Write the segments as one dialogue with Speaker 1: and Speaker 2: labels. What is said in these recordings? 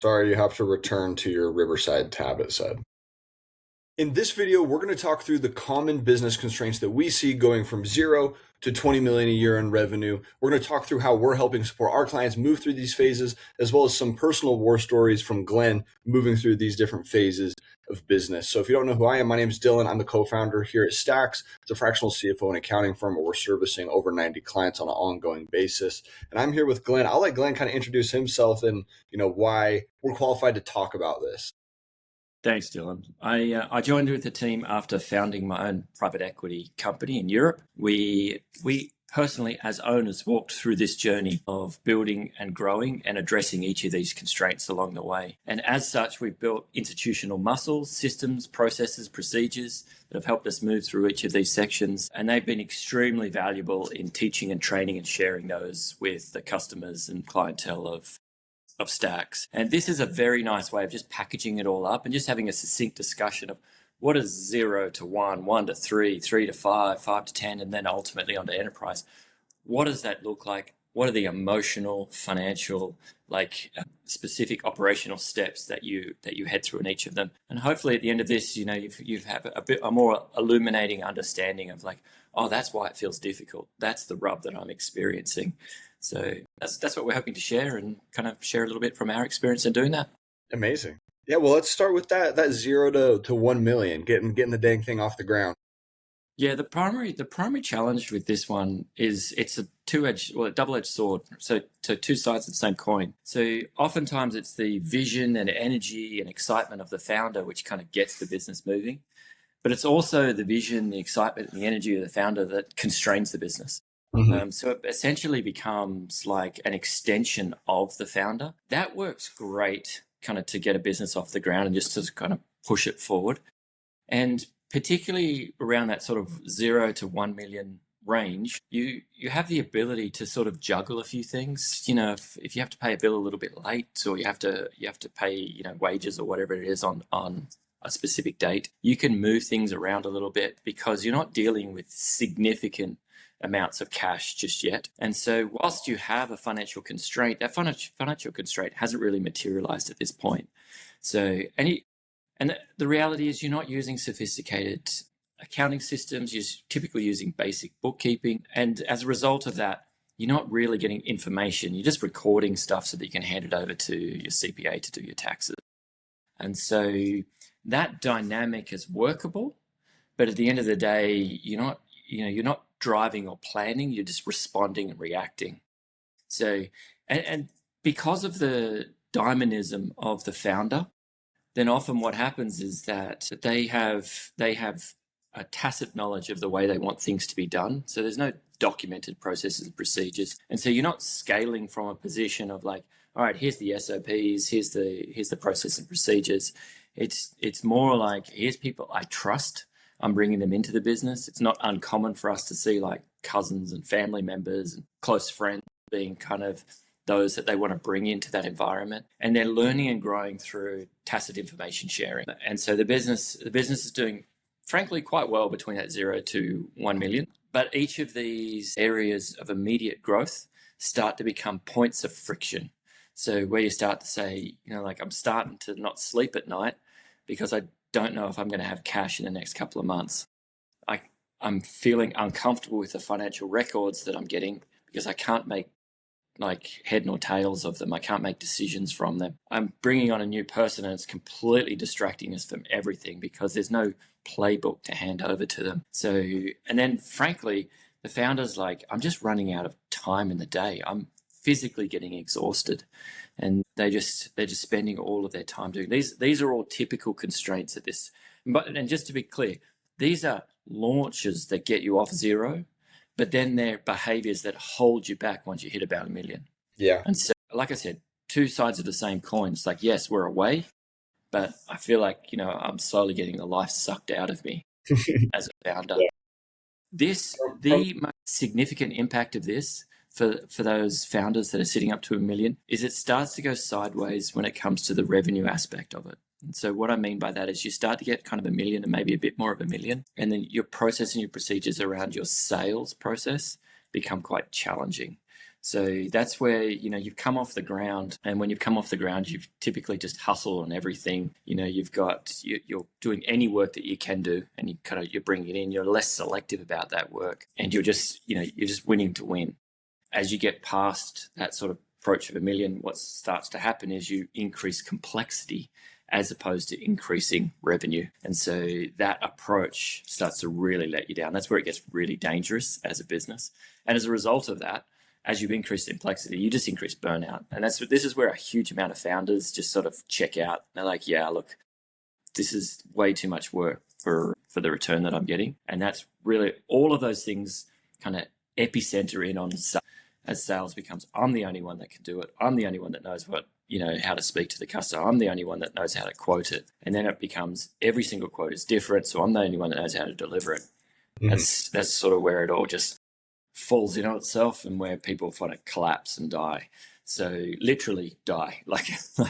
Speaker 1: Sorry, you have to return to your Riverside tab, it said. In this video, we're going to talk through the common business constraints that we see going from 0 to 20 million a year in revenue. We're going to talk through how we're helping support our clients move through these phases, as well as some personal war stories from Glen moving through these different phases of business. So if you don't know who I am, my name is Dylan. I'm the co-founder here at STAXX. It's a fractional CFO and accounting firm where we're servicing over 90 clients on an ongoing basis. And I'm here with Glen. I'll let Glen kind of introduce himself and why we're qualified to talk about this.
Speaker 2: Thanks, Dylan. I joined with the team after founding my own private equity company in Europe. We personally, as owners, walked through this journey of building and growing and addressing each of these constraints along the way. And as such, we've built institutional muscles, systems, processes, procedures that have helped us move through each of these sections. And they've been extremely valuable in teaching and training and sharing those with the customers and clientele of STAXX. And this is a very nice way of just packaging it all up and just having a succinct discussion of what is 0 to 1, 1 to 3, 3 to 5, 5 to 10, and then ultimately onto enterprise. What does that look like? What are the emotional, financial, specific operational steps that you head through in each of them? And hopefully at the end of this, you've have a more illuminating understanding of oh, that's why it feels difficult. That's the rub that I'm experiencing. So that's what we're hoping to share and kind of share a little bit from our experience in doing that.
Speaker 1: Amazing. Yeah, well, let's start with that 0 to 1 million, getting the dang thing off the ground.
Speaker 2: Yeah, the primary challenge with this one is it's a double-edged sword. So two sides of the same coin. So oftentimes it's the vision and energy and excitement of the founder which kind of gets the business moving. But it's also the vision, the excitement, and the energy of the founder that constrains the business. Mm-hmm. So it essentially becomes like an extension of the founder. That works great kind of to get a business off the ground and just to kind of push it forward. And particularly around that sort of 0 to 1 million range, you have the ability to sort of juggle a few things. If you have to pay a bill a little bit late, or you have to pay wages or whatever it is on a specific date, you can move things around a little bit because you're not dealing with significant amounts of cash just yet. And so whilst you have a financial constraint, that financial constraint hasn't really materialized at this point. So the reality is you're not using sophisticated accounting systems. You're typically using basic bookkeeping. And as a result of that, you're not really getting information. You're just recording stuff so that you can hand it over to your CPA to do your taxes. And so that dynamic is workable, but at the end of the day, you're not driving or planning, you're just responding and reacting. So, and because of the dynamism of the founder, then often what happens is that they have a tacit knowledge of the way they want things to be done. So there's no documented processes and procedures. And so you're not scaling from a position of all right, here's the SOPs, here's the process and procedures. It's more like, here's people I trust. I'm bringing them into the business. It's not uncommon for us to see cousins and family members and close friends being kind of those that they want to bring into that environment. And they're learning and growing through tacit information sharing. And so the business is doing, frankly, quite well between that 0 to 1 million. But each of these areas of immediate growth start to become points of friction. So where you start to say, I'm starting to not sleep at night because I don't know if I'm going to have cash in the next couple of months. I'm feeling uncomfortable with the financial records that I'm getting because I can't make head nor tails of them. I can't make decisions from them. I'm bringing on a new person and it's completely distracting us from everything because there's no playbook to hand over to them. So, and then frankly, the founder's I'm just running out of time in the day. I'm physically getting exhausted. And they're just spending all of their time doing these. These are all typical constraints at this. And just to be clear, these are launches that get you off 0, but then they're behaviors that hold you back once you hit about 1 million.
Speaker 1: Yeah.
Speaker 2: And so, like I said, two sides of the same coin. It's yes, we're away, but I feel I'm slowly getting the life sucked out of me as a founder. Yeah. The most significant impact of this for those founders that are sitting up to 1 million is it starts to go sideways when it comes to the revenue aspect of it. And so what I mean by that is you start to get kind of 1 million and maybe a bit more of 1 million, and then your process and your procedures around your sales process become quite challenging. So that's where, you've come off the ground. And when you've come off the ground, you've typically just hustle on everything. You're doing any work that you can do, and you're bringing it in. You're less selective about that work, and you're just winning to win. As you get past that sort of approach of $1 million, what starts to happen is you increase complexity as opposed to increasing revenue. And so that approach starts to really let you down. That's where it gets really dangerous as a business. And as a result of that, as you've increased complexity, you just increase burnout. And this is where a huge amount of founders just sort of check out. They're like, yeah, look, this is way too much work for the return that I'm getting. And that's really all of those things kind of epicenter in on sales. As sales becomes, I'm the only one that can do it. I'm the only one that knows how to speak to the customer. I'm the only one that knows how to quote it. And then it becomes every single quote is different. So I'm the only one that knows how to deliver it. Mm-hmm. That's sort of where it all just falls in on itself, and where people find it collapse and die. So literally die, like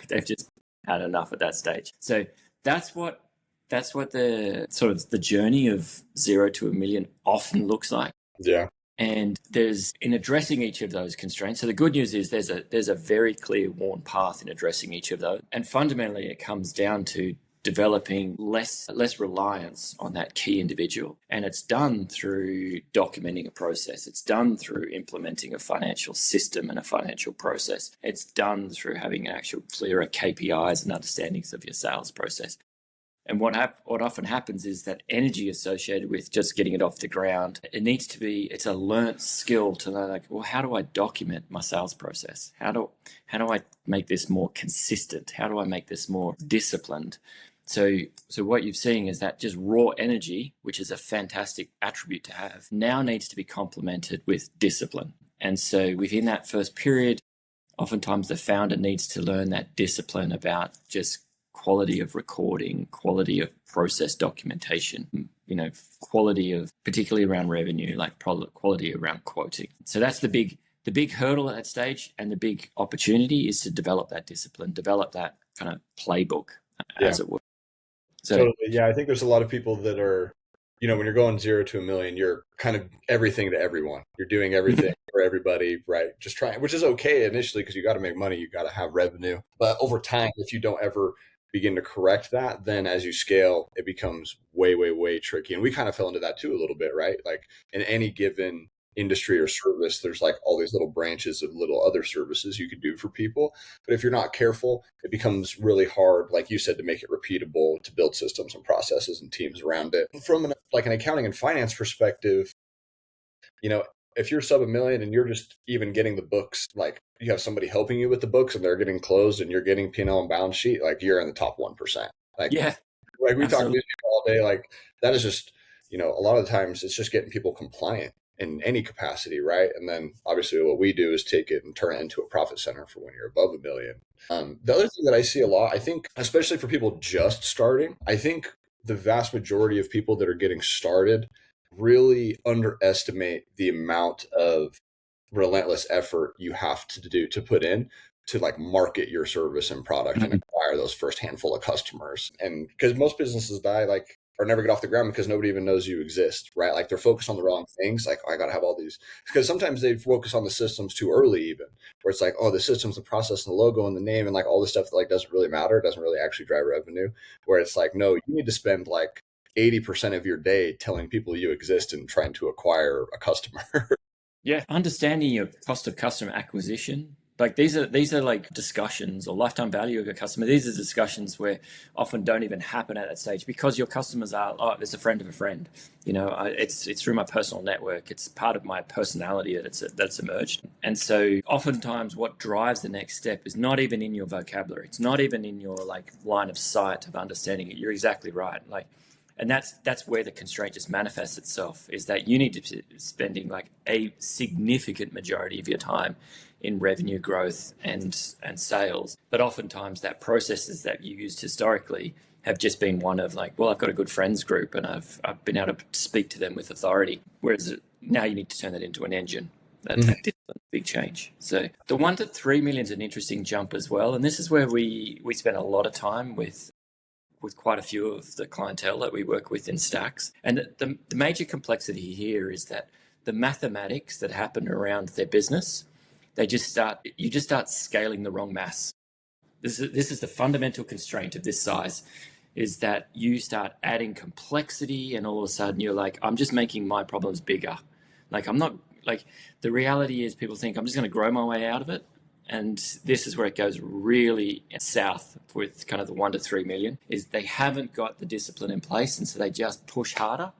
Speaker 2: they've just had enough at that stage. So that's what the sort of the journey of 0 to $1 million often looks like.
Speaker 1: Yeah.
Speaker 2: And there's, in addressing each of those constraints, so the good news is there's a very clear worn path in addressing each of those. And fundamentally, it comes down to developing less reliance on that key individual. And it's done through documenting a process. It's done through implementing a financial system and a financial process. It's done through having actual clearer KPIs and understandings of your sales process. And what often happens is that energy associated with just getting it off the ground, it's a learnt skill to know, like, well, how do I document my sales process? How do I make this more consistent? How do I make this more disciplined? So what you're seeing is that just raw energy, which is a fantastic attribute to have, now needs to be complemented with discipline. And so within that first period, oftentimes the founder needs to learn that discipline about just quality of recording, quality of process documentation, quality of, particularly around revenue, like quality around quoting. So that's the big hurdle at that stage, and the big opportunity is to develop that discipline, develop that kind of playbook, as it were. So,
Speaker 1: totally. Yeah, I think there's a lot of people that are, when you're going 0 to $1 million, you're kind of everything to everyone. You're doing everything for everybody, right? Just trying, which is okay initially because you got to make money, you got to have revenue. But over time, if you don't ever begin to correct that, then as you scale, it becomes way, way, way tricky. And we kind of fell into that too a little bit, right? Like in any given industry or service, there's like all these little branches of little other services you could do for people. But if you're not careful, it becomes really hard, like you said, to make it repeatable, to build systems and processes and teams around it. From an accounting and finance perspective, if you're sub $1 million and you're just even getting the books, like you have somebody helping you with the books and they're getting closed and you're getting P&L and balance sheet, like you're in the top 1%. Like,
Speaker 2: yeah,
Speaker 1: like we talk to these people all day, like that is just, a lot of the times it's just getting people compliant in any capacity, right? And then obviously what we do is take it and turn it into a profit center for when you're above $1 million. The other thing that I see a lot, I think, especially for people just starting, I think the vast majority of people that are getting started really underestimate the amount of relentless effort you have to put in to like market your service and product and acquire those first handful of customers. And because most businesses die, like, or never get off the ground because nobody even knows you exist, right? Like they're focused on the wrong things. Like, oh, I got to have all these, because sometimes they focus on the systems too early, even where it's like, oh, the systems, the process, and the logo and the name and like all this stuff that like doesn't really matter. It doesn't really actually drive revenue. Where it's like, no, you need to spend like 80% of your day telling people you exist and trying to acquire a customer.
Speaker 2: Yeah, understanding your cost of customer acquisition. Like these are like discussions, or lifetime value of your customer. These are discussions where often don't even happen at that stage because your customers are, oh, it's a friend of a friend. It's through my personal network. It's part of my personality that's emerged. And so oftentimes what drives the next step is not even in your vocabulary. It's not even in your like line of sight of understanding it. You're exactly right. Like, and that's where the constraint just manifests itself, is that you need to be spending like a significant majority of your time in revenue growth and sales. But oftentimes that processes that you used historically have just been one of like, well, I've got a good friends group and I've been able to speak to them with authority. Whereas now you need to turn that into an engine. That's a big change. So the 1 to 3 million is an interesting jump as well. And this is where we spend a lot of time with quite a few of the clientele that we work with in STAXX. And the major complexity here is that the mathematics that happen around their business you just start scaling the wrong mass. This is the fundamental constraint of this size, is that you start adding complexity, and all of a sudden you're like, I'm just making my problems bigger. Like, I'm not, like, the reality is people think I'm just going to grow my way out of it. And this is where it goes really south with kind of the 1 to 3 million, is they haven't got the discipline in place. And so they just push harder.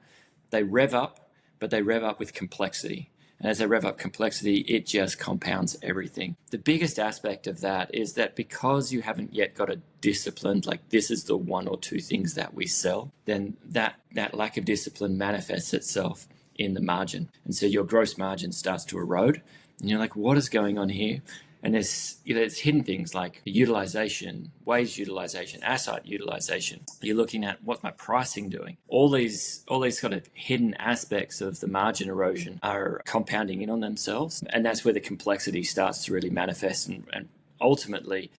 Speaker 2: They rev up, but they rev up with complexity. And as they rev up complexity, it just compounds everything. The biggest aspect of that is that because you haven't yet got a discipline, like this is the 1 or 2 things that we sell, then that lack of discipline manifests itself in the margin. And so your gross margin starts to erode. And you're like, what is going on here? And there's hidden things like utilization, wage utilization, asset utilization. You're looking at, what's my pricing doing? All these sort of hidden aspects of the margin erosion are compounding in on themselves. And that's where the complexity starts to really manifest. And ultimately,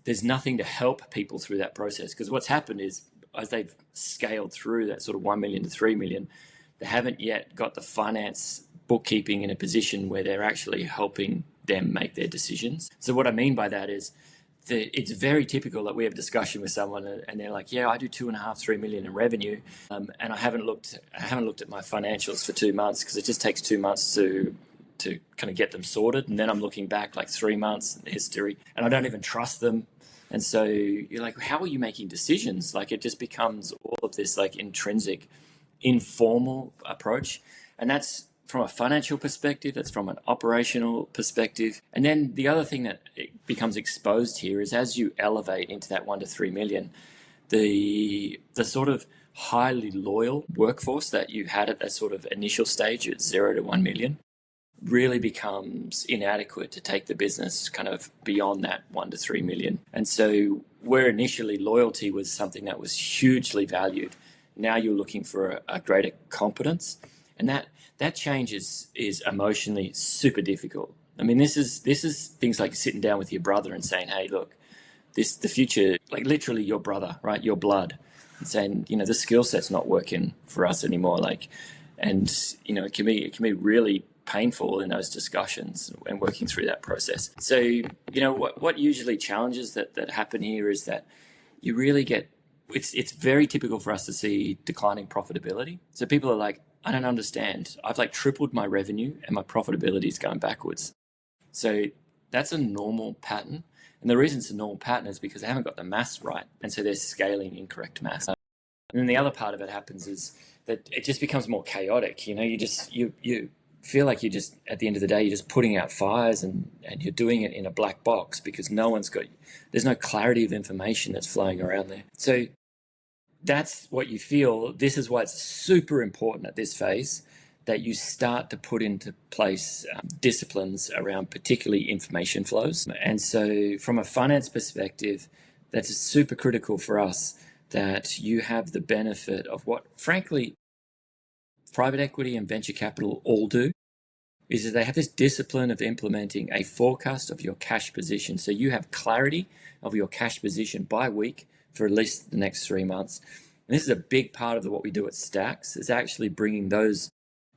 Speaker 2: there's nothing to help people through that process. Because what's happened is, as they've scaled through that sort of 1 million to 3 million, they haven't yet got the finance bookkeeping in a position where they're actually helping them make their decisions. So what I mean by that is that it's very typical that we have a discussion with someone and they're like, yeah, I do 2.5, 3 million in revenue. And I haven't looked at my financials for 2 months, because it just takes 2 months to kind of get them sorted. And then I'm looking back like 3 months in history and I don't even trust them. And so you're like, how are you making decisions? Like, it just becomes all of this like intrinsic, informal approach. And that's from a financial perspective, that's from an operational perspective. And then the other thing that becomes exposed here is, as you elevate into that 1 to 3 million, the sort of highly loyal workforce that you had at that sort of initial stage at 0 to 1 million really becomes inadequate to take the business kind of beyond that 1 to 3 million. And so where initially loyalty was something that was hugely valued, now you're looking for a greater competence. And that change is emotionally super difficult. I mean, this is things like sitting down with your brother and saying, hey, look, the future, like literally your brother, right? Your blood, and saying, the skill set's not working for us anymore. Like, and it can be really painful in those discussions and working through that process. So, what usually challenges that happen here is that you really get, it's very typical for us to see declining profitability. So people are like, I don't understand. I've like tripled my revenue and my profitability is going backwards. So that's a normal pattern. And the reason it's a normal pattern is because they haven't got the mass right. And so they're scaling incorrect mass. And then the other part of it happens is that it just becomes more chaotic. You feel like you're just, at the end of the day, you're just putting out fires and you're doing it in a black box because there's no clarity of information that's flowing around there. So that's what you feel. This is why it's super important at this phase that you start to put into place disciplines around particularly information flows. And so from a finance perspective, that's super critical for us, that you have the benefit of what, frankly, private equity and venture capital all do, is that they have this discipline of implementing a forecast of your cash position. So you have clarity of your cash position by week for at least the next 3 months. And this is a big part of what we do at STAXX, is actually bringing those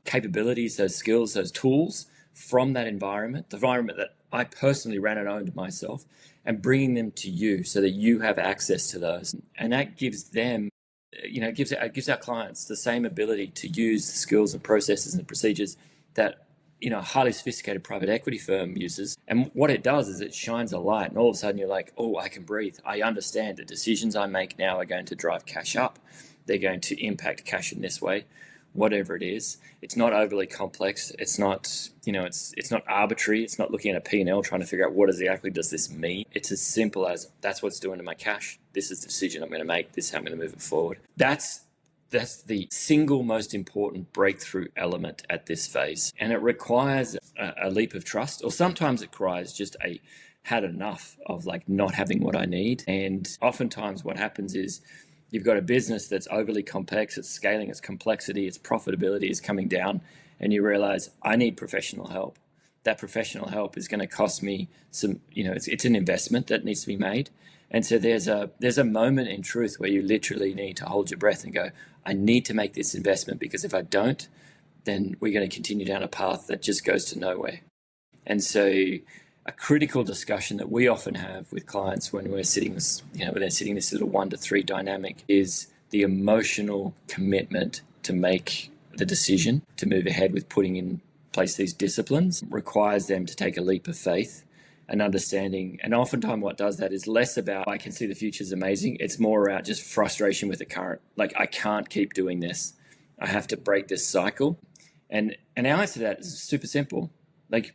Speaker 2: capabilities, those skills, those tools from that environment, the environment that I personally ran and owned myself, and bringing them to you so that you have access to those. And that gives them, it gives our clients the same ability to use the skills and processes and procedures that a highly sophisticated private equity firm uses. And what it does is it shines a light, and all of a sudden you're like, oh, I can breathe. I understand the decisions I make now are going to drive cash up. They're going to impact cash in this way, whatever it is. It's not overly complex. It's not, it's not arbitrary. It's not looking at a P&L trying to figure out what exactly does this mean. It's as simple as, that's what's doing to my cash. This is the decision I'm going to make. This is how I'm going to move it forward. That's the single most important breakthrough element at this phase. And it requires a leap of trust, or sometimes it requires just had enough of like not having what I need. And oftentimes what happens is you've got a business that's overly complex, it's scaling, its complexity, its profitability is coming down, and you realize I need professional help. That professional help is going to cost me some, it's an investment that needs to be made. And so there's a moment in truth where you literally need to hold your breath and go, I need to make this investment, because if I don't, then we're going to continue down a path that just goes to nowhere. And so a critical discussion that we often have with clients when we're sitting this, when they're sitting this little 1 to 3 dynamic is the emotional commitment to make the decision to move ahead with putting in place these disciplines requires them to take a leap of faith and understanding. And oftentimes what does that is less about, I can see the future is amazing. It's more about just frustration with the current. Like, I can't keep doing this. I have to break this cycle. And our answer to that is super simple. Like,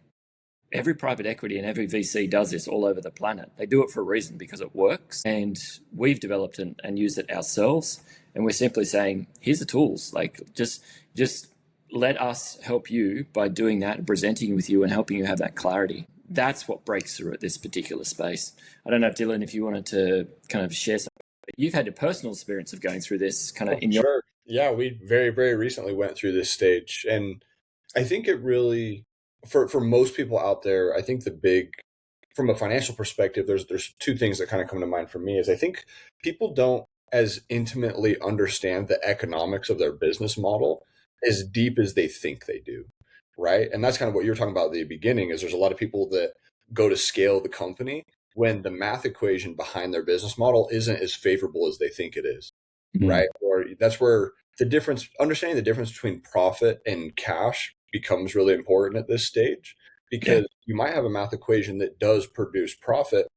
Speaker 2: every private equity and every VC does this all over the planet. They do it for a reason, because it works. And we've developed and used it ourselves. And we're simply saying, here's the tools. Like, just let us help you by doing that and presenting with you and helping you have that clarity. That's what breaks through at this particular space. I don't know if Dylan, if you wanted to kind of share something. You've had a personal experience of going through this kind of in your...
Speaker 1: Sure. Yeah, we very, very recently went through this stage. And I think it really, for most people out there, I think the big, from a financial perspective, there's two things that kind of come to mind for me is I think people don't as intimately understand the economics of their business model as deep as they think they do. Right. And that's kind of what you're talking about at the beginning is there's a lot of people that go to scale the company when the math equation behind their business model isn't as favorable as they think it is. Right. Or that's where the difference, understanding the difference between profit and cash becomes really important at this stage, because you might have a math equation that does produce profit,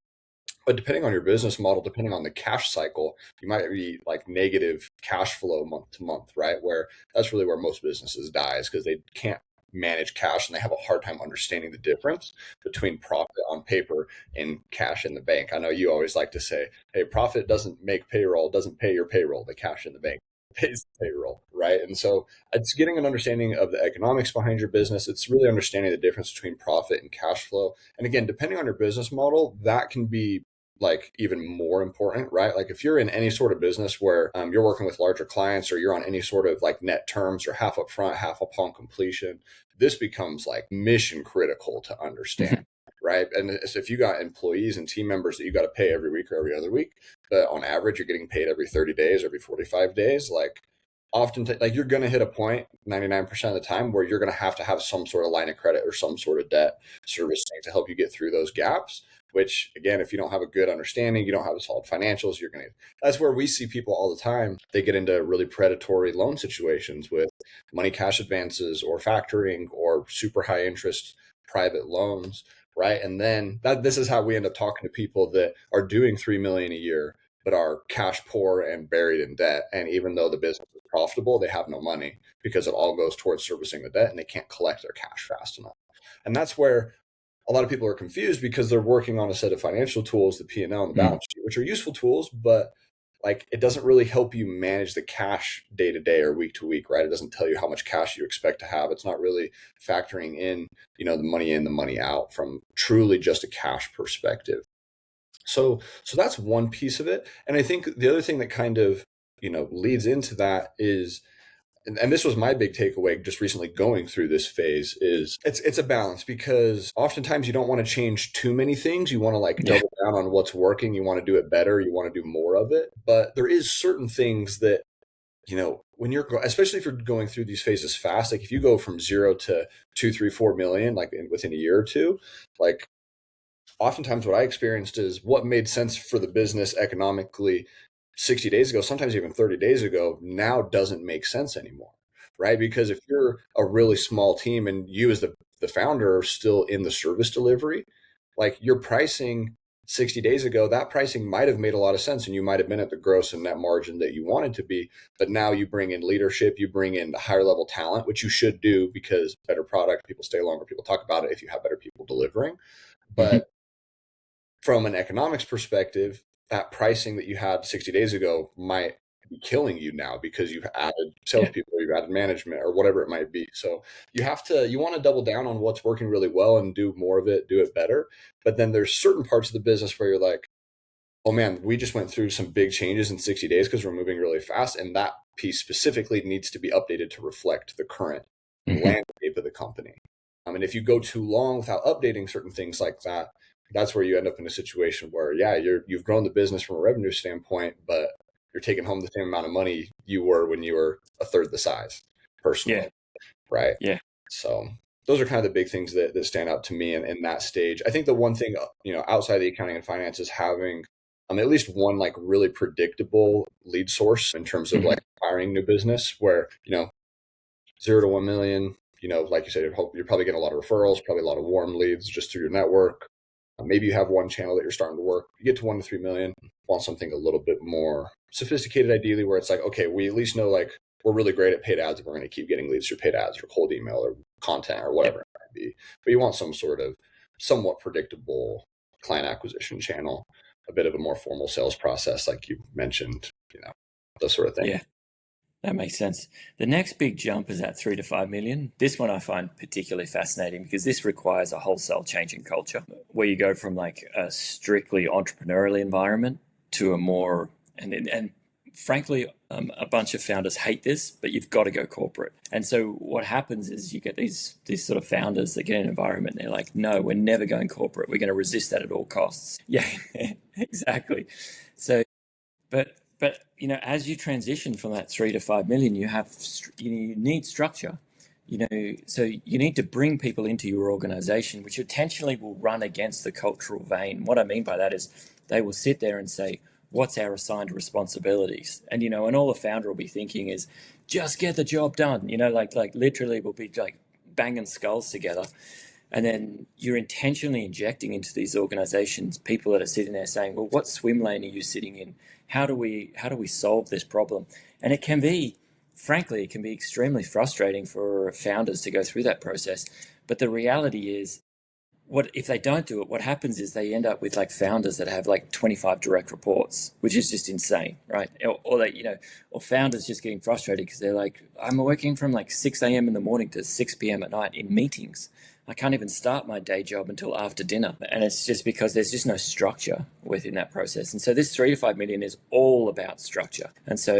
Speaker 1: but depending on your business model, depending on the cash cycle, you might be like negative cash flow month to month, right? Where that's really where most businesses die, is because they can't manage cash and they have a hard time understanding the difference between profit on paper and cash in the bank. I know you always like to say, hey, profit doesn't make payroll, doesn't pay your payroll. The cash in the bank pays the payroll, right? And so it's getting an understanding of the economics behind your business. It's really understanding the difference between profit and cash flow. And again, depending on your business model, that can be like even more important, right? Like if you're in any sort of business where you're working with larger clients, or you're on any sort of like net terms, or half up front, half upon completion, this becomes like mission critical to understand, right? And if you got employees and team members that you got to pay every week or every other week, but on average you're getting paid every 30 days, every 45 days, like often like you're going to hit a point 99% of the time where you're going to have some sort of line of credit or some sort of debt servicing to help you get through those gaps. Which again, if you don't have a good understanding, you don't have solid financials, that's where we see people all the time. They get into really predatory loan situations with money cash advances or factoring or super high interest private loans, right? And then this is how we end up talking to people that are doing 3 million a year, but are cash poor and buried in debt. And even though the business is profitable, they have no money because it all goes towards servicing the debt and they can't collect their cash fast enough. And that's where a lot of people are confused, because they're working on a set of financial tools, the P&L and the balance sheet, which are useful tools, but like it doesn't really help you manage the cash day to day or week to week, right? It doesn't tell you how much cash you expect to have. It's not really factoring in, the money in, the money out from truly just a cash perspective. So that's one piece of it. And I think the other thing that kind of, leads into that is, and this was my big takeaway just recently going through this phase, is it's a balance, because oftentimes you don't want to change too many things. You want to like double down on what's working. You want to do it better. You want to do more of it. But there is certain things that, when you're, especially if you're going through these phases fast, like if you go from 0 to 2, 3, 4 million, like within a year or two, like oftentimes what I experienced is what made sense for the business economically 60 days ago, sometimes even 30 days ago, now doesn't make sense anymore, right? Because if you're a really small team and you as the founder are still in the service delivery, like your pricing 60 days ago, that pricing might have made a lot of sense and you might have been at the gross and net margin that you wanted to be. But now you bring in leadership, you bring in the higher level talent, which you should do, because better product, people stay longer, people talk about it if you have better people delivering. But from an economics perspective, that pricing that you had 60 days ago might be killing you now because you've added salespeople, you've added management, or whatever it might be. So you want to double down on what's working really well and do more of it, do it better. But then there's certain parts of the business where you're like, oh man, we just went through some big changes in 60 days because we're moving really fast. And that piece specifically needs to be updated to reflect the current landscape of the company. And if you go too long without updating certain things like that, that's where you end up in a situation where, you've grown the business from a revenue standpoint, but you're taking home the same amount of money you were when you were a third the size personally. Right.
Speaker 2: Yeah.
Speaker 1: So those are kind of the big things that stand out to me in that stage. I think the one thing, outside the accounting and finance is having at least one like really predictable lead source in terms of
Speaker 2: Mhm.
Speaker 1: like hiring new business where, 0 to 1 million, like you said, you're probably getting a lot of referrals, probably a lot of warm leads just through your network. Maybe you have one channel that you're starting to work. You get to 1 to 3 million, want something a little bit more sophisticated, ideally, where it's like, okay, we at least know like we're really great at paid ads and we're going to keep getting leads through paid ads or cold email or content or whatever
Speaker 2: Yep.
Speaker 1: it might be. But you want some sort of somewhat predictable client acquisition channel, a bit of a more formal sales process, like you mentioned, those sort of things.
Speaker 2: Yeah. That makes sense. The next big jump is at 3 to 5 million. This one I find particularly fascinating because this requires a wholesale change in culture where you go from like a strictly entrepreneurial environment to a more, and frankly, a bunch of founders hate this, but you've got to go corporate. And so what happens is you get these sort of founders that get in an environment, and they're like, no, we're never going corporate. We're going to resist that at all costs. Yeah, exactly. So but as you transition from that 3 to 5 million, you need structure. So you need to bring people into your organization, which intentionally will run against the cultural vein. What I mean by that is they will sit there and say, "What's our assigned responsibilities?" And all the founder will be thinking is, "Just get the job done." Like literally, we'll be like banging skulls together. And then you're intentionally injecting into these organizations people that are sitting there saying, well, what swim lane are you sitting in? How do we solve this problem? And frankly, it can be extremely frustrating for founders to go through that process. But the reality is, what if they don't do it? What happens is they end up with like founders that have like 25 direct reports, which is just insane, right? Or founders just getting frustrated because they're like, I'm working from like 6 a.m. in the morning to 6 p.m. at night in meetings. I can't even start my day job until after dinner. And it's just because there's just no structure within that process. And so this 3 to 5 million is all about structure. And so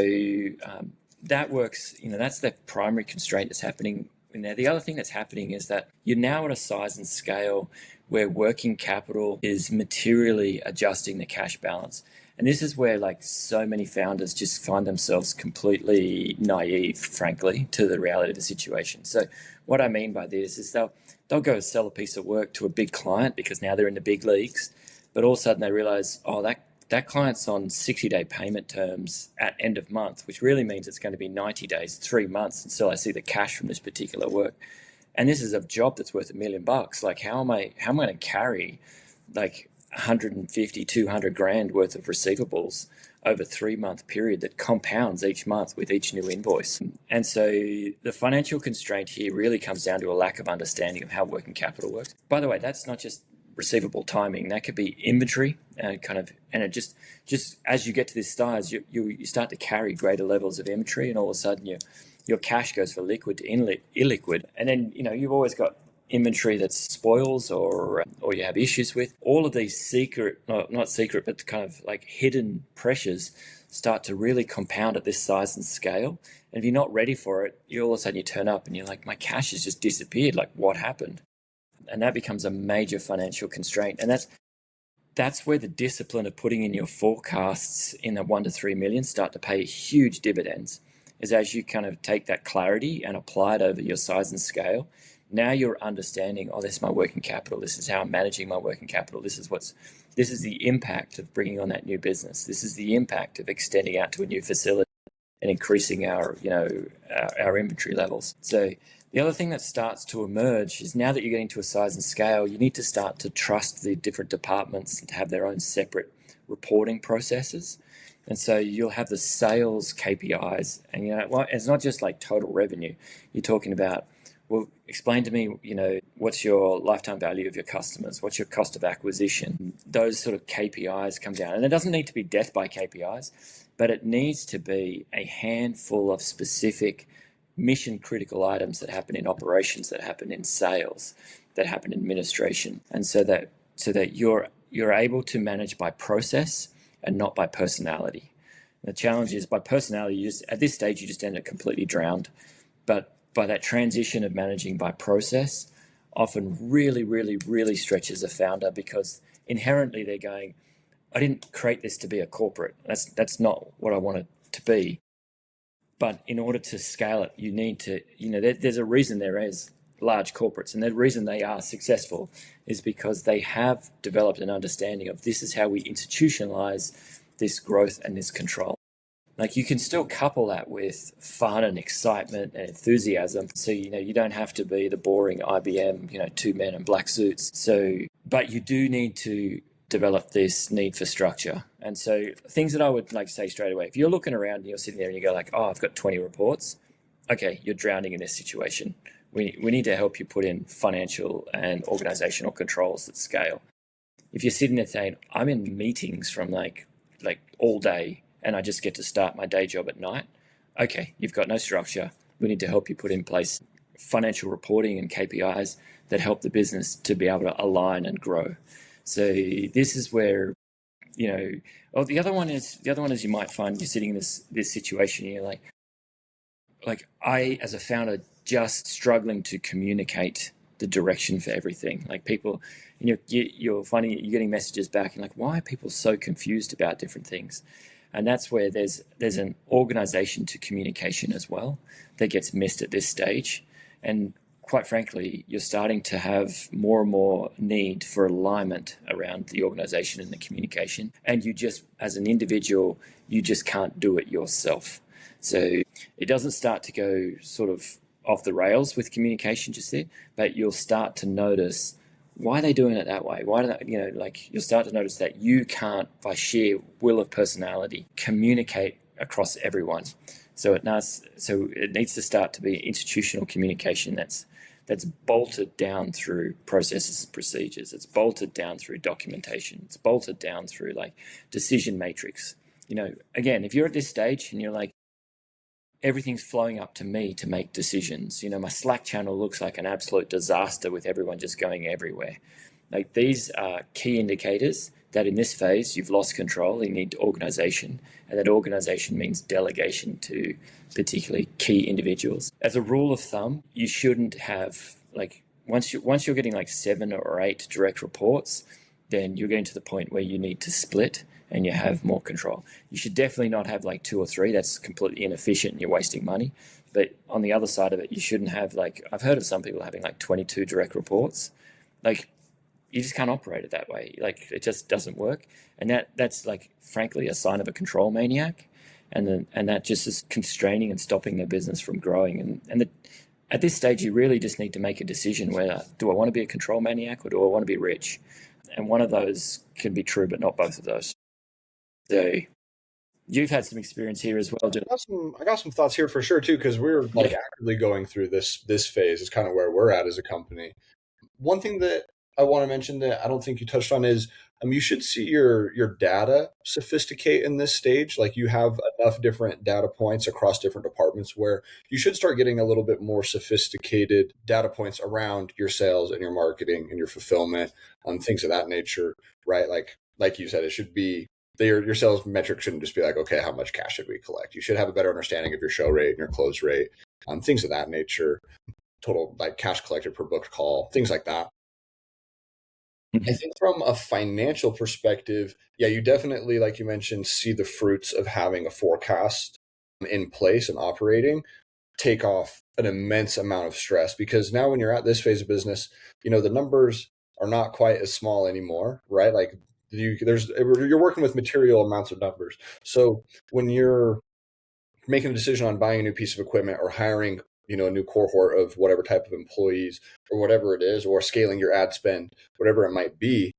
Speaker 2: that works, that's the primary constraint that's happening in there. The other thing that's happening is that you're now at a size and scale where working capital is materially adjusting the cash balance. And this is where like so many founders just find themselves completely naive, frankly, to the reality of the situation. So what I mean by this is they'll go sell a piece of work to a big client because now they're in the big leagues, but all of a sudden they realize, oh, that client's on 60-day payment terms at end of month, which really means it's going to be 90 days, 3 months until I see the cash from this particular work. And this is a job that's worth $1 million. Like, how am I going to carry like 150, 200 grand worth of receivables over a 3-month period that compounds each month with each new invoice? And so the financial constraint here really comes down to a lack of understanding of how working capital works. By the way, that's not just receivable timing. That could be inventory and it just as you get to this size, you start to carry greater levels of inventory, and all of a sudden your cash goes from liquid to illiquid. And then you've always got inventory that spoils or you have issues with. All of these not secret, but kind of like hidden pressures start to really compound at this size and scale. And if you're not ready for it, all of a sudden you turn up and you're like, my cash has just disappeared. Like, what happened? And that becomes a major financial constraint. And that's where the discipline of putting in your forecasts in the 1 to 3 million start to pay huge dividends, is as you kind of take that clarity and apply it over your size and scale. Now you're understanding, oh, this is my working capital. This is how I'm managing my working capital. This is the impact of bringing on that new business. This is the impact of extending out to a new facility and increasing our inventory levels. So the other thing that starts to emerge is, now that you're getting to a size and scale, you need to start to trust the different departments to have their own separate reporting processes. And so you'll have the sales KPIs, and it's not just like total revenue. You're talking about, well, explain to me, what's your lifetime value of your customers? What's your cost of acquisition? Those sort of KPIs come down. And it doesn't need to be death by KPIs, but it needs to be a handful of specific mission critical items that happen in operations, that happen in sales, that happen in administration. And so that you're able to manage by process and not by personality. And the challenge is, by personality, at this stage you just end up completely drowned. But by that transition of managing by process, often really, really, really stretches a founder, because inherently they're going, I didn't create this to be a corporate. That's not what I want it to be. But in order to scale it, you need to, there's a reason there is large corporates. And the reason they are successful is because they have developed an understanding of this is how we institutionalize this growth and this control. Like you can still couple that with fun and excitement and enthusiasm. So, you don't have to be the boring IBM, two men in black suits. So, but you do need to develop this need for structure. And so things that I would like to say straight away, if you're looking around and you're sitting there and you go like, oh, I've got 20 reports. Okay, you're drowning in this situation. We need to help you put in financial and organizational controls that scale. If you're sitting there saying, I'm in meetings from like all day and I just get to start my day job at night, okay, you've got no structure. We need to help you put in place financial reporting and KPIs that help the business to be able to align and grow. So this is where, the other one is you might find you're sitting in this situation and you're like I, as a founder, just struggling to communicate the direction for everything. Like people, you're finding you're getting messages back and like, why are people so confused about different things? And that's where there's an organization to communication as well that gets missed at this stage. And quite frankly, you're starting to have more and more need for alignment around the organization and the communication. And you just, as an individual, you just can't do it yourself. So it doesn't start to go sort of off the rails with communication just there, but you'll start to notice why are they doing it that way? Why do they, you'll start to notice that you can't, by sheer will of personality, communicate across everyone. So it needs to start to be institutional communication that's bolted down through processes and procedures. It's bolted down through documentation. It's bolted down through like decision matrix. Again, if you're at this stage and you're like, everything's flowing up to me to make decisions. My Slack channel looks like an absolute disaster with everyone just going everywhere. Like these are key indicators that in this phase you've lost control. You need organization, and that organization means delegation to particularly key individuals. As a rule of thumb, you shouldn't have once you're getting like 7 or 8 direct reports, then you're getting to the point where you need to split and you have more control. You should definitely not have like 2 or 3. That's completely inefficient and you're wasting money. But on the other side of it, you shouldn't have I've heard of some people having like 22 direct reports. Like you just can't operate it that way. Like it just doesn't work. And that's like, frankly, a sign of a control maniac. And that just is constraining and stopping their business from growing. At this stage, you really just need to make a decision whether, do I want to be a control maniac or do I want to be rich? And one of those can be true, but not both of those. So you've had some experience here as well.
Speaker 1: I got some thoughts here for sure too, because we're actively going through this phase. Is kind of where we're at as a company. One thing that I want to mention that I don't think you touched on is you should see your data sophisticate in this stage. Like you have enough different data points across different departments where you should start getting a little bit more sophisticated data points around your sales and your marketing and your fulfillment, things of that nature, right? Like you said, it should be your sales metric shouldn't just be like, okay, how much cash should we collect? You should have a better understanding of your show rate and your close rate, things of that nature, total like cash collected per booked call, things like that. I think from a financial perspective, yeah, you definitely, like you mentioned, see the fruits of having a forecast in place and operating take off an immense amount of stress, because now when you're at this phase of business, the numbers are not quite as small anymore, right? Like you're working with material amounts of numbers. So when you're making a decision on buying a new piece of equipment or hiring, a new cohort of whatever type of employees or whatever it is, or scaling your ad spend, whatever it might be,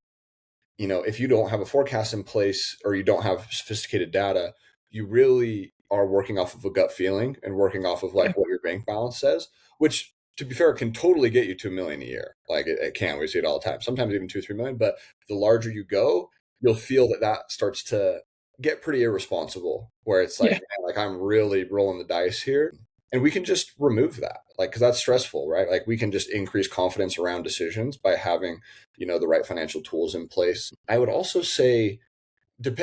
Speaker 1: if you don't have a forecast in place or you don't have sophisticated data, you really are working off of a gut feeling and working off of what your bank balance says, which, to be fair, can totally get you to $1 million a year. Like it can. We see it all the time. Sometimes even 2 or 3 million. But the larger you go, you'll feel that starts to get pretty irresponsible, where it's like, man, like I'm really rolling the dice here. And we can just remove that, because that's stressful, right? Like we can just increase confidence around decisions by having, the right financial tools in place. I would also say,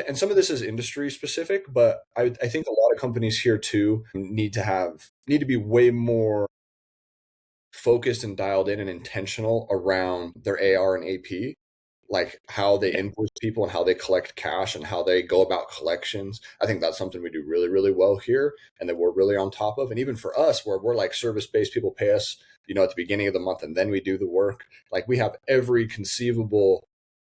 Speaker 1: and some of this is industry specific, but I think a lot of companies here too need to be way more focused and dialed in and intentional around their AR and AP. like how they invoice people and how they collect cash and how they go about collections. I think that's something we do really, really well here and that we're really on top of. And even for us, where we're like service-based, people pay us, at the beginning of the month and then we do the work. Like we have every conceivable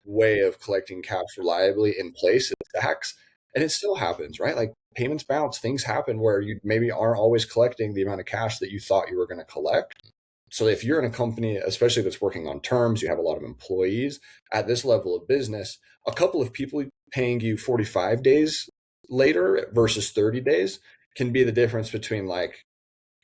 Speaker 1: way of collecting cash reliably in place at STAXX. And it still happens, right? Like payments bounce, things happen where you maybe aren't always collecting the amount of cash that you thought you were going to collect. So if you're in a company, especially that's working on terms, you have a lot of employees at this level of business, a couple of people paying you 45 days later versus 30 days can be the difference between like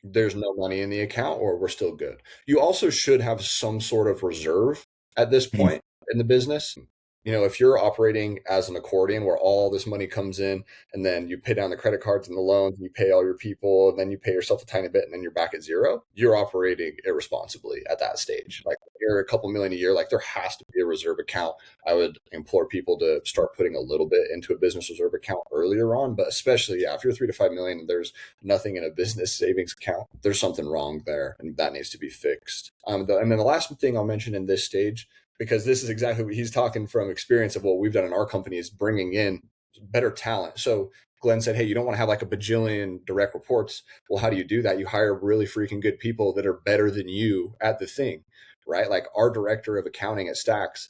Speaker 1: there's no money in the account or we're still good. You also should have some sort of reserve at this point in the business. If you're operating as an accordion where all this money comes in and then you pay down the credit cards and the loans, and you pay all your people, and then you pay yourself a tiny bit and then you're back at zero, you're operating irresponsibly at that stage. Like you're a couple million a year, like there has to be a reserve account. I would implore people to start putting a little bit into a business reserve account earlier on, but especially, if you're 3 to 5 million and there's nothing in a business savings account, there's something wrong there and that needs to be fixed. And then the last thing I'll mention in this stage, because this is exactly what he's talking from experience of what we've done in our company, is bringing in better talent. So Glenn said, hey, you don't want to have like a bajillion direct reports. Well, how do you do that? You hire really freaking good people that are better than you at the thing, right? Like our director of accounting at STAXX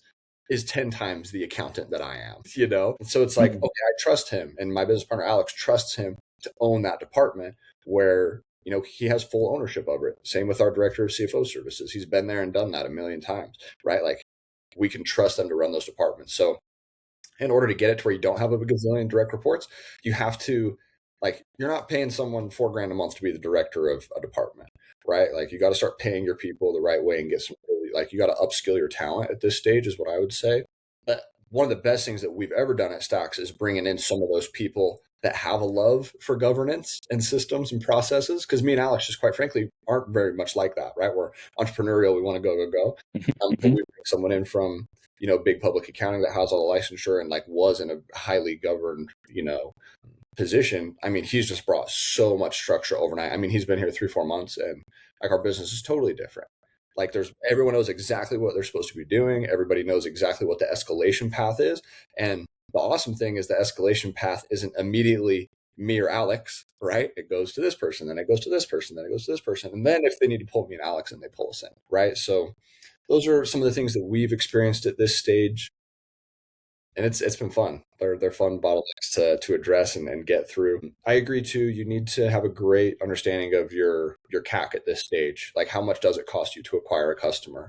Speaker 1: is 10 times the accountant that I am, And so it's like, okay, I trust him. And my business partner, Alex, trusts him to own that department where he has full ownership over it. Same with our director of CFO services. He's been there and done that a million times, right? Like we can trust them to run those departments. So in order to get it to where you don't have a gazillion direct reports, you have to, like, you're not paying someone $4,000 a month to be the director of a department, right? Like you got to start paying your people the right way and get some really, like, you got to upskill your talent at this stage is what I would say. But one of the best things that we've ever done at STAXX is bringing in some of those people that have a love for governance and systems and processes. Because me and Alex, just quite frankly, aren't very much like that, right? We're entrepreneurial. We want to go. But we bring someone in from, big public accounting that has all the licensure and like was in a highly governed, position. I mean, he's just brought so much structure overnight. I mean, he's been here 3-4 months and like our business is totally different. Like everyone knows exactly what they're supposed to be doing. Everybody knows exactly what the escalation path is. And the awesome thing is the escalation path isn't immediately me or Alex, right? It goes to this person, then it goes to this person, then it goes to this person. And then if they need to pull me and Alex in, they pull us in, right? So those are some of the things that we've experienced at this stage. And it's been fun. They're fun bottlenecks to address and get through. I agree too. You need to have a great understanding of your CAC at this stage. Like how much does it cost you to acquire a customer?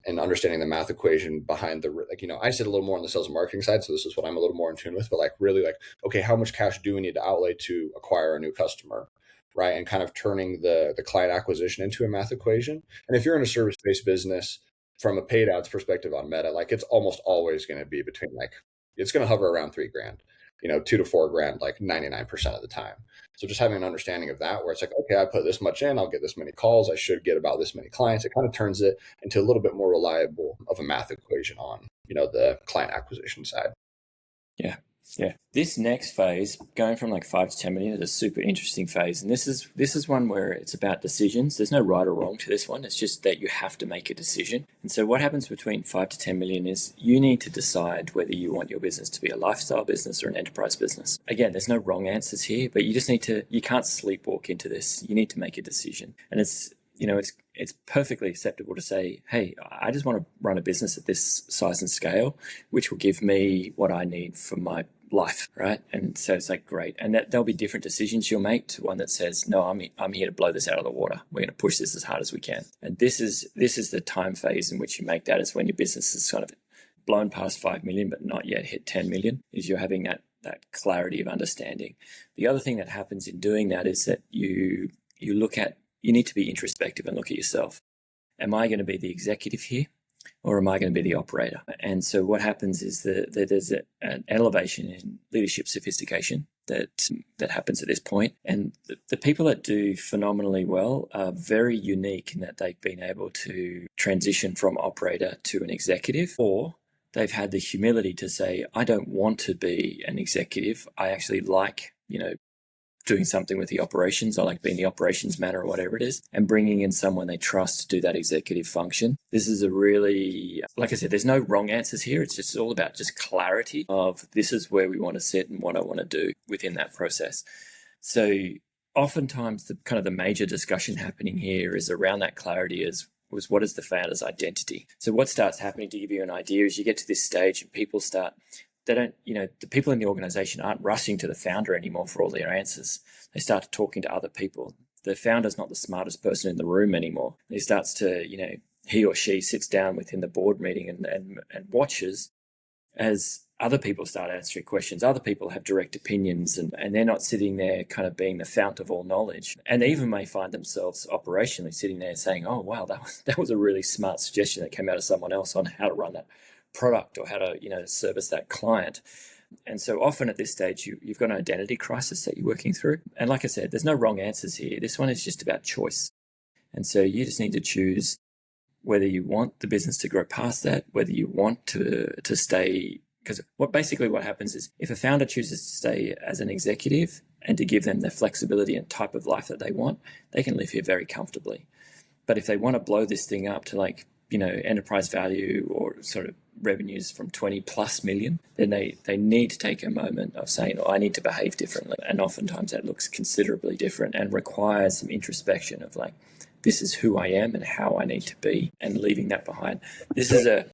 Speaker 1: And understanding the math equation behind I sit a little more on the sales and marketing side. So this is what I'm a little more in tune with, but like really like, okay, how much cash do we need to outlay to acquire a new customer? Right. And kind of turning the client acquisition into a math equation. And if you're in a service-based business from a paid ads perspective on Meta, like it's almost always going to be between it's going to hover around $3,000, $2,000 to $4,000, like 99% of the time. So just having an understanding of that, where it's like, okay, I put this much in, I'll get this many calls, I should get about this many clients. It kind of turns it into a little bit more reliable of a math equation on, the client acquisition side.
Speaker 2: Yeah. This next phase, going from like 5 to 10 million, is a super interesting phase. And this is one where it's about decisions. There's no right or wrong to this one. It's just that you have to make a decision. And so what happens between 5 to 10 million is you need to decide whether you want your business to be a lifestyle business or an enterprise business. Again, there's no wrong answers here, but you just need to, you can't sleepwalk into this. You need to make a decision. And it's perfectly acceptable to say, hey, I just want to run a business at this size and scale, which will give me what I need for my life, right? And so it's like, great. And there'll be different decisions you'll make to one that says, no, I'm here to blow this out of the water. We're going to push this as hard as we can. And this is the time phase in which you make that, is when your business is kind of blown past 5 million, but not yet hit 10 million, is you're having that clarity of understanding. The other thing that happens in doing that is that you need to be introspective and look at yourself. Am I going to be the executive here, or am I going to be the operator? And so what happens is that there's an elevation in leadership sophistication that happens at this point. And the people that do phenomenally well are very unique in that they've been able to transition from operator to an executive, or they've had the humility to say, I don't want to be an executive. I actually like, doing something with the operations. I like being the operations man or whatever it is, and bringing in someone they trust to do that executive function. This is a really, like I said, there's no wrong answers here. It's just all about just clarity of this is where we want to sit and what I want to do within that process. So oftentimes the kind of the major discussion happening here is around that clarity was what is the founder's identity? So what starts happening, to give you an idea, is you get to this stage and people start, they don't, the people in the organization aren't rushing to the founder anymore for all their answers. They start talking to other people. The founder's not the smartest person in the room anymore. He starts to, he or she sits down within the board meeting and watches as other people start answering questions. Other people have direct opinions and they're not sitting there kind of being the fount of all knowledge, and even may find themselves operationally sitting there saying, oh, wow, that was a really smart suggestion that came out of someone else on how to run that product or how to service that client. And so often at this stage, you've got an identity crisis that you're working through. And like I said, there's no wrong answers here. This one is just about choice. And so you just need to choose whether you want the business to grow past that, whether you want to stay. Because what happens is if a founder chooses to stay as an executive and to give them the flexibility and type of life that they want, they can live here very comfortably. But if they want to blow this thing up to enterprise value or sort of revenues from 20 plus million, then they need to take a moment of saying, oh, I need to behave differently. And oftentimes that looks considerably different and requires some introspection of this is who I am and how I need to be, and leaving that behind. This is a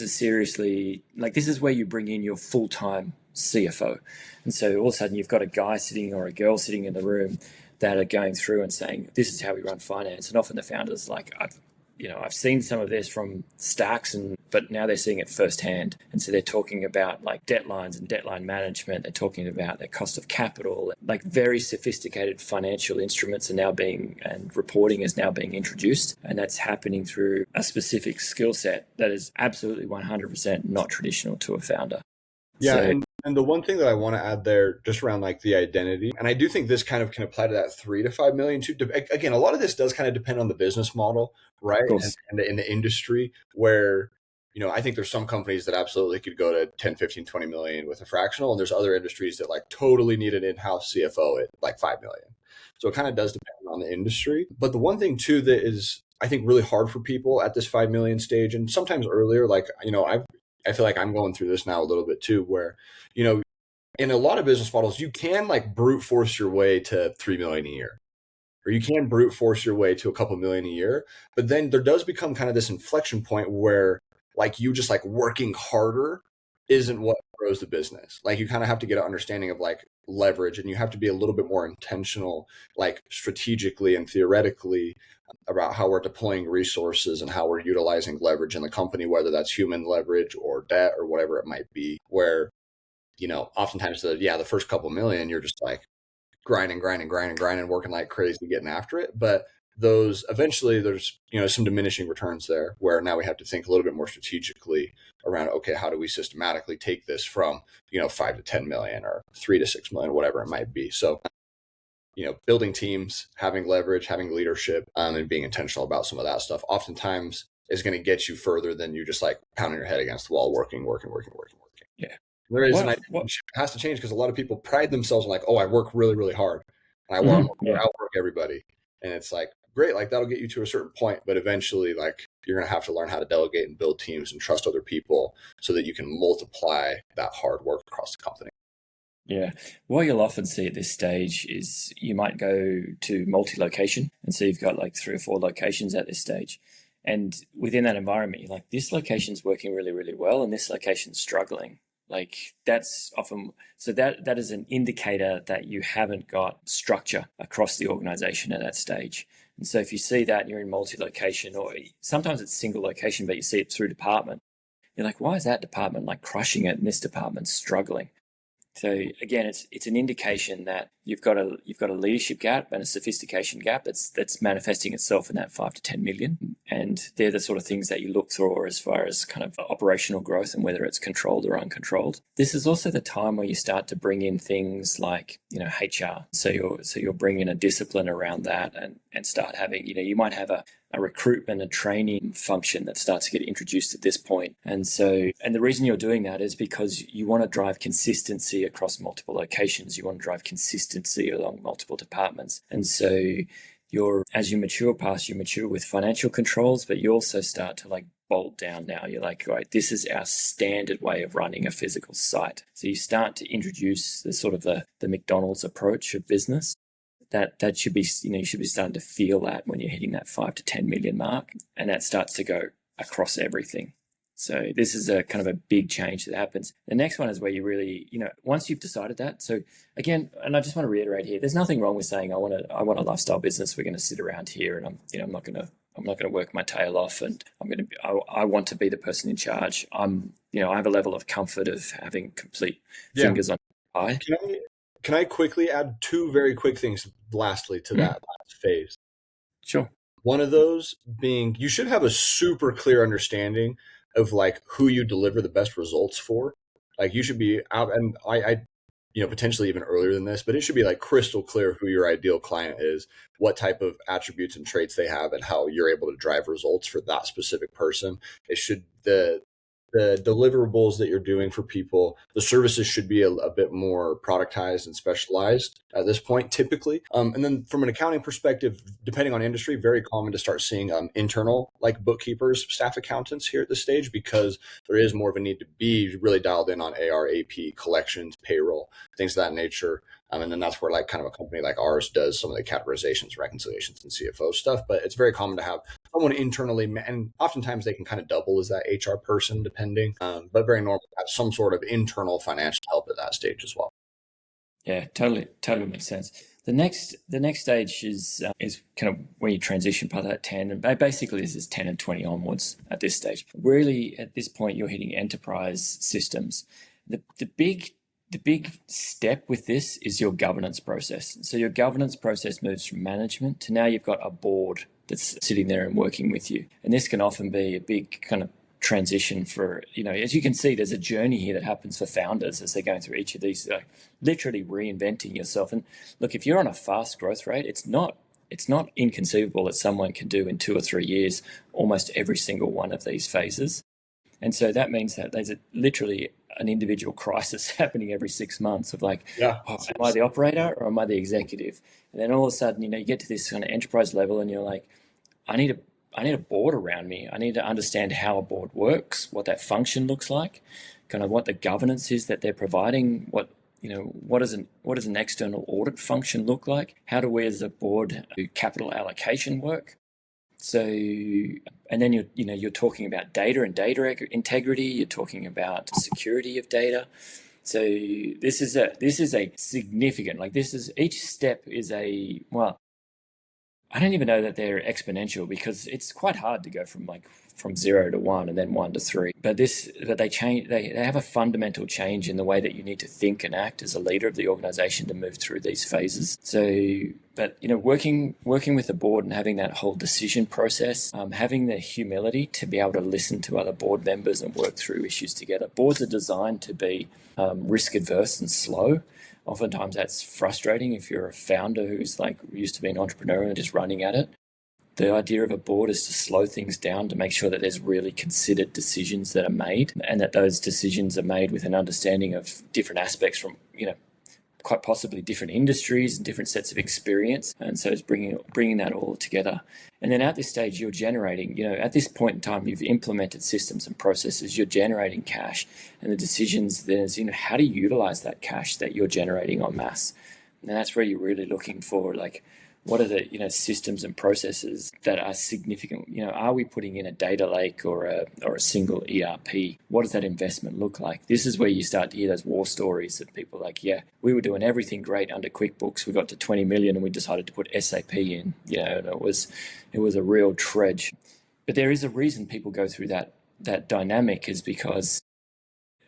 Speaker 2: seriously, this is where you bring in your full-time CFO. And so all of a sudden you've got a guy sitting or a girl sitting in the room that are going through and saying, this is how we run finance. And often the founder's like, I've seen some of this from STAXX, but now they're seeing it firsthand. And so they're talking about deadlines and deadline management. They're talking about their cost of capital, very sophisticated financial instruments are now and reporting is now being introduced. And that's happening through a specific skill set that is absolutely 100% not traditional to a founder.
Speaker 1: Yeah. So, and the one thing that I want to add there, just around the identity, and I do think this kind of can apply to that 3 to 5 million too. Again, a lot of this does kind of depend on the business model, right? And in the industry where, I think there's some companies that absolutely could go to 10, 15, 20 million with a fractional. And there's other industries that totally need an in-house CFO at 5 million. So it kind of does depend on the industry. But the one thing too, that is, I think, really hard for people at this 5 million stage, and sometimes earlier, I feel like I'm going through this now a little bit too, where, in a lot of business models, you can brute force your way to 3 million a year, or you can brute force your way to a couple million a year. But then there does become kind of this inflection point where you just working harder isn't what grows the business. You kind of have to get an understanding of leverage, and you have to be a little bit more intentional, strategically and theoretically, about how we're deploying resources and how we're utilizing leverage in the company, whether that's human leverage or debt or whatever it might be, where, oftentimes the first couple million, you're just grinding, working like crazy, getting after it. But those eventually there's, some diminishing returns there, where now we have to think a little bit more strategically around, okay, how do we systematically take this from, 5 to 10 million or 3 to 6 million, whatever it might be. So, building teams, having leverage, having leadership, and being intentional about some of that stuff oftentimes is going to get you further than you just pounding your head against the wall, working.
Speaker 2: Yeah.
Speaker 1: There is it has to change, because a lot of people pride themselves on oh, I work really, really hard and I want to outwork everybody. And it's great, that'll get you to a certain point, but eventually you're going to have to learn how to delegate and build teams and trust other people so that you can multiply that hard work across the company.
Speaker 2: Yeah. What you'll often see at this stage is you might go to multi-location, and so you've got 3 or 4 locations at this stage. And within that environment, you're this location's working really, really well, and this location's struggling. That's often, so that is an indicator that you haven't got structure across the organization at that stage. And so if you see that and you're in multi-location, or sometimes it's single location, but you see it through department, you're why is that department crushing it and this department's struggling? So again, it's an indication that you've got a leadership gap and a sophistication gap that's manifesting itself in that 5 to 10 million. And they're the sort of things that you look for as far as kind of operational growth and whether it's controlled or uncontrolled. This is also the time where you start to bring in things like, HR. So you're bringing a discipline around that and start having, you might have a recruitment and training function that starts to get introduced at this point. And the reason you're doing that is because you want to drive consistency across multiple locations. You want to drive consistency along multiple departments. And so as you mature with financial controls, but you also start to bolt down now. You're like, right, this is our standard way of running a physical site. So you start to introduce the sort of the McDonald's approach of business. That should be, you should be starting to feel that when you're hitting that 5 to 10 million mark, and that starts to go across everything. So this is a kind of a big change that happens. The next one is where you really, once you've decided that. So again, and I just want to reiterate here, there's nothing wrong with saying I want a lifestyle business. We're going to sit around here, and I'm not going to work my tail off, and I want to be the person in charge. I have a level of comfort of having complete fingers on the pie.
Speaker 1: Can I quickly add two very quick things lastly to that last phase?
Speaker 2: Sure.
Speaker 1: One of those being you should have a super clear understanding of who you deliver the best results for. You should be out, and I potentially even earlier than this, but it should be crystal clear who your ideal client is, what type of attributes and traits they have, and how you're able to drive results for that specific person. It should the deliverables that you're doing for people, the services should be a bit more productized and specialized at this point, typically. And then from an accounting perspective, depending on industry, very common to start seeing internal bookkeepers, staff accountants here at this stage, because there is more of a need to be really dialed in on AR, AP, collections, payroll, things of that nature. And then that's where kind of a company like ours does some of the categorizations, reconciliations, and CFO stuff. But it's very common to have someone internally, and oftentimes they can kind of double as that HR person, depending. But very normal to have some sort of internal financial help at that stage as well.
Speaker 2: Yeah, totally makes sense. The next stage is kind of when you transition part of that 10, and basically this is 10 and 20 onwards at this stage. Really, at this point, you're hitting enterprise systems. The big step with this is your governance process. So your governance process moves from management to now you've got a board that's sitting there and working with you. And this can often be a big kind of transition for, as you can see, there's a journey here that happens for founders as they're going through each of these, literally reinventing yourself. And look, if you're on a fast growth rate, it's not inconceivable that someone can do in 2 or 3 years almost every single one of these phases. And so that means that there's literally an individual crisis happening every 6 months of am I the operator or am I the executive? And then all of a sudden, you get to this kind of enterprise level and you're like, I need a board around me. I need to understand how a board works, what that function looks like, kind of what the governance is that they're providing, what does an external audit function look like? How do we as a board do capital allocation work? So, and then you're talking about data and data integrity. You're talking about security of data. So this is a significant, each step is I don't even know that they're exponential, because it's quite hard to go from 0 to 1 and then 1 to 3. But they change. They have a fundamental change in the way that you need to think and act as a leader of the organization to move through these phases. So, but working with the board and having that whole decision process, having the humility to be able to listen to other board members and work through issues together. Boards are designed to be risk adverse and slow. Oftentimes that's frustrating if you're a founder who's used to be an entrepreneur and just running at it. The idea of a board is to slow things down to make sure that there's really considered decisions that are made, and that those decisions are made with an understanding of different aspects from, quite possibly different industries and different sets of experience. And so it's bringing that all together. And then at this stage, you're generating, at this point in time, you've implemented systems and processes, you're generating cash. And the decisions then is, how do you utilize that cash that you're generating en masse? And that's where you're really looking for, what are the systems and processes that are significant? Are we putting in a data lake or a single ERP? What does that investment look like? This is where you start to hear those war stories of people we were doing everything great under QuickBooks. We got to 20 million and we decided to put SAP in. And it was a real trudge. But there is a reason people go through that dynamic, is because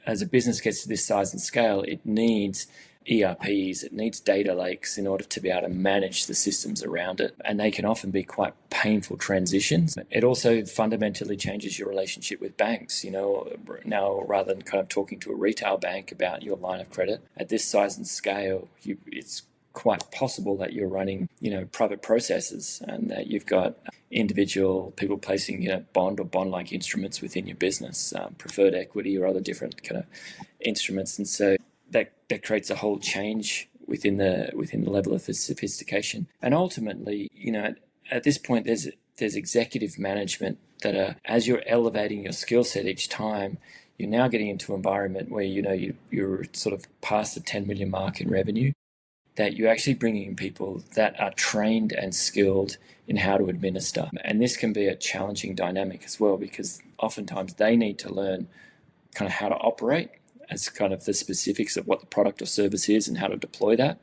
Speaker 2: as a business gets to this size and scale, it needs ERPs, it needs data lakes in order to be able to manage the systems around it. And they can often be quite painful transitions. It also fundamentally changes your relationship with banks. Now rather than kind of talking to a retail bank about your line of credit, at this size and scale, it's quite possible that you're running, private processes and that you've got individual people placing, bond or bond-like instruments within your business, preferred equity or other different kind of instruments. And so that creates a whole change within the level of sophistication. And ultimately, at this point, there's executive management that are, as you're elevating your skill set each time, you're now getting into an environment where you're sort of past the 10 million mark in revenue, that you're actually bringing in people that are trained and skilled in how to administer. And this can be a challenging dynamic as well, because oftentimes they need to learn kind of how to operate as kind of the specifics of what the product or service is and how to deploy that.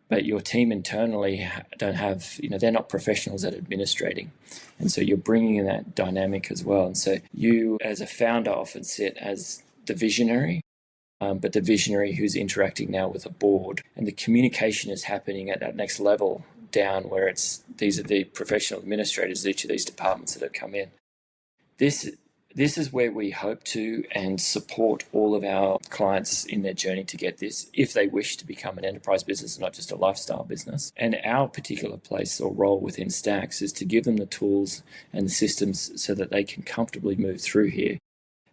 Speaker 2: But your team internally don't have, they're not professionals at administrating. And so you're bringing in that dynamic as well. And so you as a founder often sit as the visionary, but the visionary who's interacting now with a board. And the communication is happening at that next level down, where these are the professional administrators, each of these departments that have come in. This is where we hope to and support all of our clients in their journey to get this, if they wish to become an enterprise business and not just a lifestyle business. And our particular place or role within STAXX is to give them the tools and the systems so that they can comfortably move through here.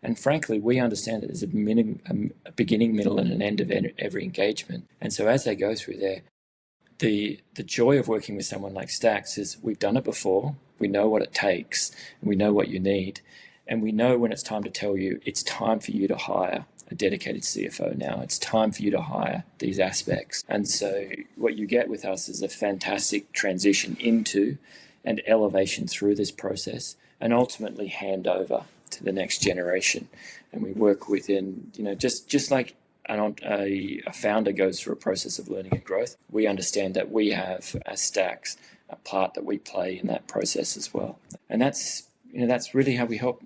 Speaker 2: And frankly, we understand that there's a beginning, middle, and an end of every engagement. And so as they go through there, the joy of working with someone like STAXX is we've done it before, we know what it takes, and we know what you need. And we know when it's time to tell you, it's time for you to hire a dedicated CFO now. It's time for you to hire these aspects. And so what you get with us is a fantastic transition into and elevation through this process, and ultimately hand over to the next generation. And we work within, just like a founder goes through a process of learning and growth, we understand that we have, as STAXX, a part that we play in that process as well. And that's really how we help,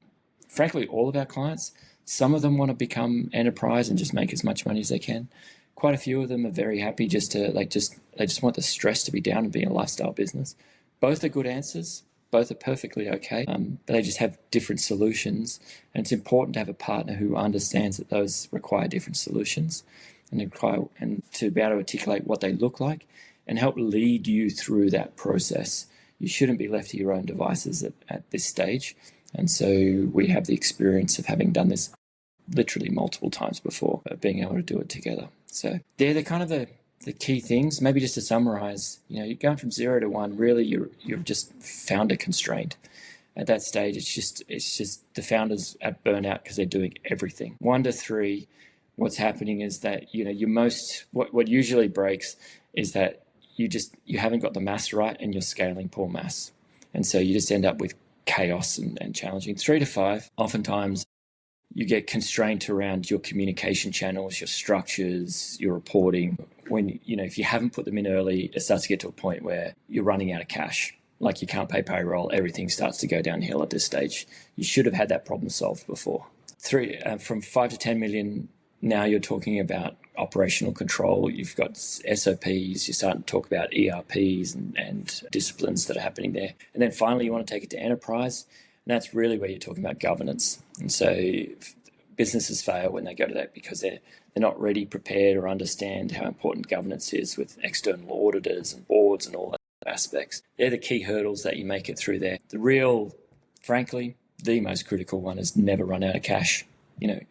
Speaker 2: frankly, all of our clients. Some of them want to become enterprise and just make as much money as they can. Quite a few of them are very happy they just want the stress to be down and be a lifestyle business. Both are good answers. Both are perfectly okay, but they just have different solutions. And it's important to have a partner who understands that those require different solutions and to be able to articulate what they look like and help lead you through that process. You shouldn't be left to your own devices at this stage. And so we have the experience of having done this literally multiple times before, being able to do it together. So they're the kind of the key things. Maybe just to summarize, you're going from 0 to 1, really you've just found a constraint. At that stage, it's just the founders at burnout because they're doing everything. 1 to 3, what's happening is that, what usually breaks is that you haven't got the mass right and you're scaling poor mass. And so you just end up with chaos and challenging. 3 to 5, oftentimes you get constraint around your communication channels, your structures, your reporting. When, if you haven't put them in early, it starts to get to a point where you're running out of cash. Like you can't pay payroll, everything starts to go downhill at this stage. You should have had that problem solved before. From 5 to 10 million, now you're talking about operational control. You've got SOPs, you're starting to talk about ERPs and disciplines that are happening there. And then finally, you want to take it to enterprise. And that's really where you're talking about governance. And so businesses fail when they go to that because they're not ready, prepared, or understand how important governance is with external auditors and boards and all that aspects. They're the key hurdles that you make it through there. Frankly, the most critical one is never run out of cash.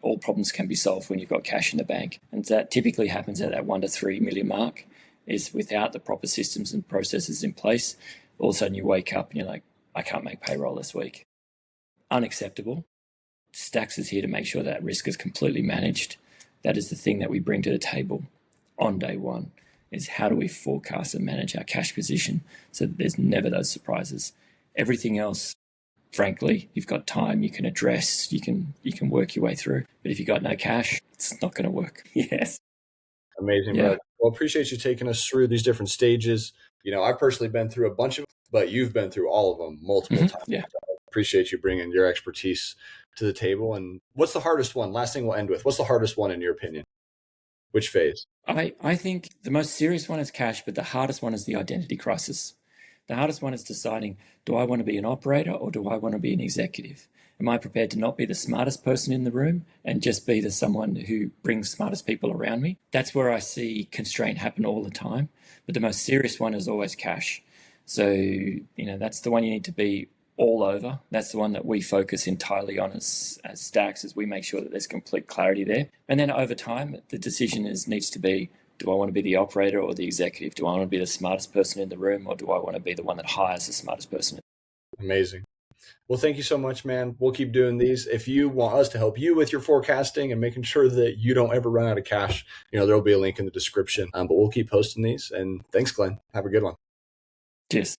Speaker 2: All problems can be solved when you've got cash in the bank. And that typically happens at that 1 to 3 million mark, is without the proper systems and processes in place. All of a sudden you wake up and you're like, I can't make payroll this week. Unacceptable. STAXX is here to make sure that risk is completely managed. That is the thing that we bring to the table on day one, is how do we forecast and manage our cash position so that there's never those surprises. Everything else, frankly, you've got time, you can address, you can work your way through. But if you've got no cash, it's not going to work. Yes.
Speaker 1: Amazing, Brad. Well, appreciate you taking us through these different stages. I've personally been through a bunch of them, but you've been through all of them multiple times.
Speaker 2: Yeah.
Speaker 1: Appreciate you bringing your expertise to the table. And what's the hardest one? Last thing we'll end with. What's the hardest one in your opinion? Which phase?
Speaker 2: I think the most serious one is cash, but the hardest one is the identity crisis. The hardest one is deciding, do I want to be an operator or do I want to be an executive? Am I prepared to not be the smartest person in the room and just be the someone who brings smartest people around me? That's where I see constraint happen all the time. But the most serious one is always cash. So, that's the one you need to be all over. That's the one that we focus entirely on as STAXX, as we make sure that there's complete clarity there. And then over time, the decision needs to be, do I want to be the operator or the executive? Do I want to be the smartest person in the room, or do I want to be the one that hires the smartest person?
Speaker 1: Amazing. Well, thank you so much, man. We'll keep doing these. If you want us to help you with your forecasting and making sure that you don't ever run out of cash, there'll be a link in the description. But we'll keep posting these. And thanks, Glenn. Have a good one.
Speaker 2: Cheers.